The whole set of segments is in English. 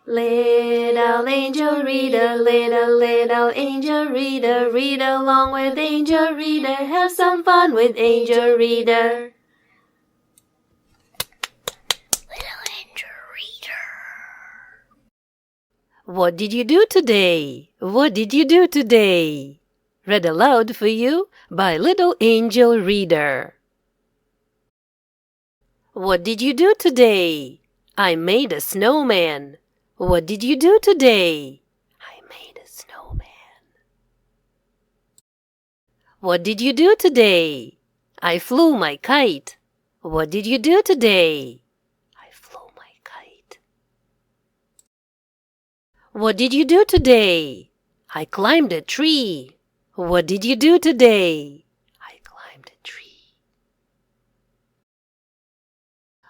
Little angel reader, little angel reader, read along with angel reader, have some fun with angel reader. Little angel reader. What did you do today? What did you do today? Read aloud for you by Little Angel Reader. What did you do today? I made a snowman. What did you do today? I made a snowman. What did you do today? I flew my kite. What did you do today? I flew my kite. What did you do today? I climbed a tree. What did you do today? I climbed a tree.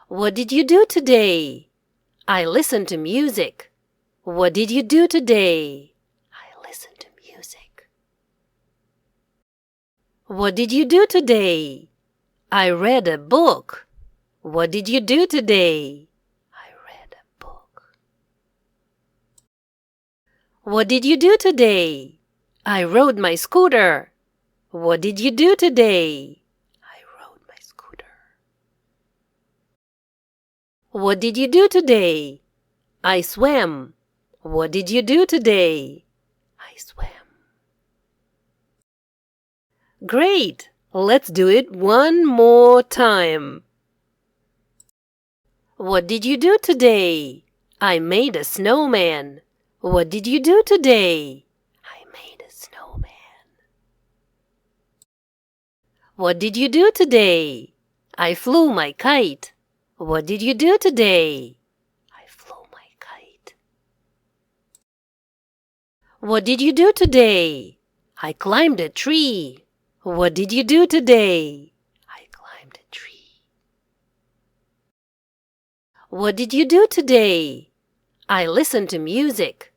What did you do today? I listened to music. What did you do today? I listened to music. What did you do today? I read a book. What did you do today? I read a book. What did you do today? I rode my scooter. What did you do today? I rode my scooter. What did you do today? I swam. What did you do today? I swam. Great! Let's do it one more time. What did you do today? I made a snowman. What did you do today? I made a snowman. What did you do today? I flew my kite. What did you do today? I flew my kite. What did you do today? I climbed a tree. What did you do today? I climbed a tree. What did you do today? I listened to music.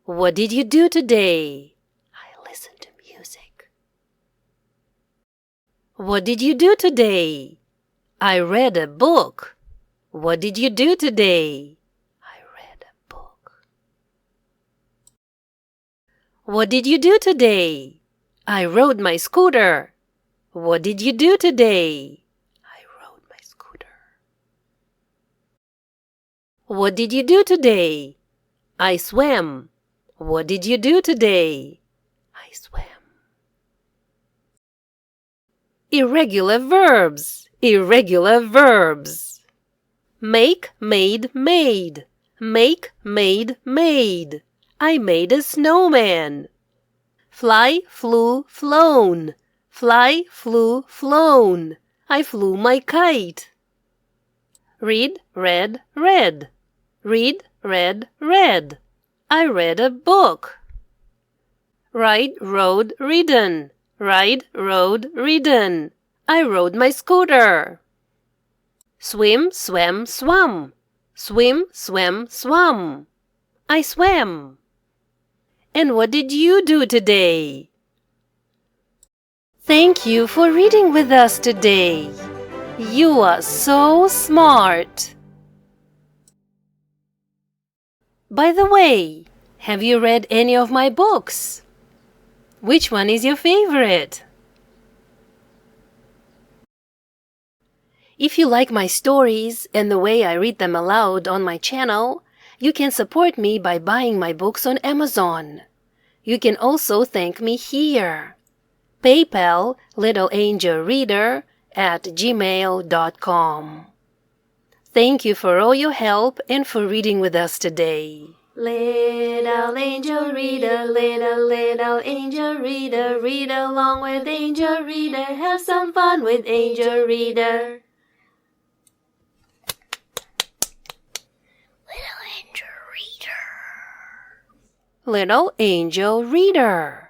What did you do today? I listened to music. What did you do today? I read a book. What did you do today? I read a book. What did you do today? I rode my scooter. What did you do today? I rode my scooter. What did you do today? I swam. What did you do today? I swam. Irregular verbs. Irregular verbs. Make, made, made. Make, made, made. I made a snowman. Fly, flew, flown. Fly, flew, flown. I flew my kite. Read, read, read. Read, read, read. I read a book. Ride, rode, ridden. Ride, rode, ridden. I rode my scooter. Swim, swam, swum. Swim, swam, swum. I swam. And what did you do today? Thank you for reading with us today. You are so smart. By the way, have you read any of my books? Which one is your favorite? If you like my stories and the way I read them aloud on my channel, you can support me by buying my books on Amazon. You can also thank me here. PayPal littleangelreader@gmail.com. Thank you for all your help and for reading with us today. Little angel reader, little angel reader, read along with angel reader, have some fun with angel reader. Little angel reader.